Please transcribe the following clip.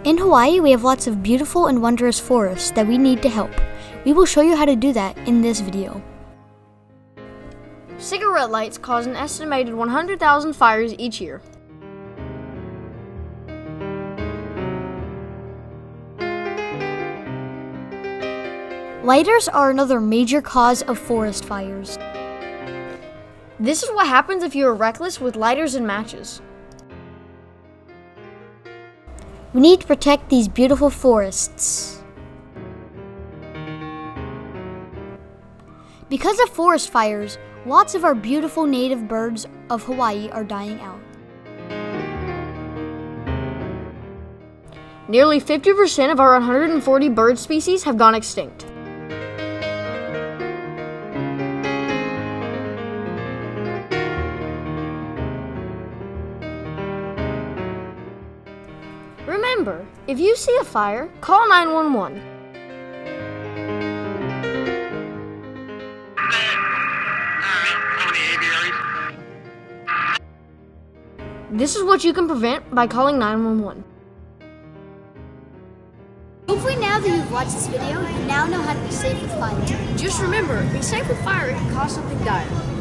In Hawaii, we have lots of beautiful and wondrous forests that we need to help. We will show you how to do that in this video. Cigarette lights cause an estimated 100,000 fires each year. Lighters are another major cause of forest fires. This is what happens if you are reckless with lighters and matches. We need to protect these beautiful forests. Because of forest fires, lots of our beautiful native birds of Hawaii are dying out. Nearly 50% of our 140 bird species have gone extinct. Remember, if you see a fire, call 911. This is what you can prevent by calling 911. Hopefully now that you've watched this video, you now know how to be safe with fire. Just remember, being safe with fire can cause something dire.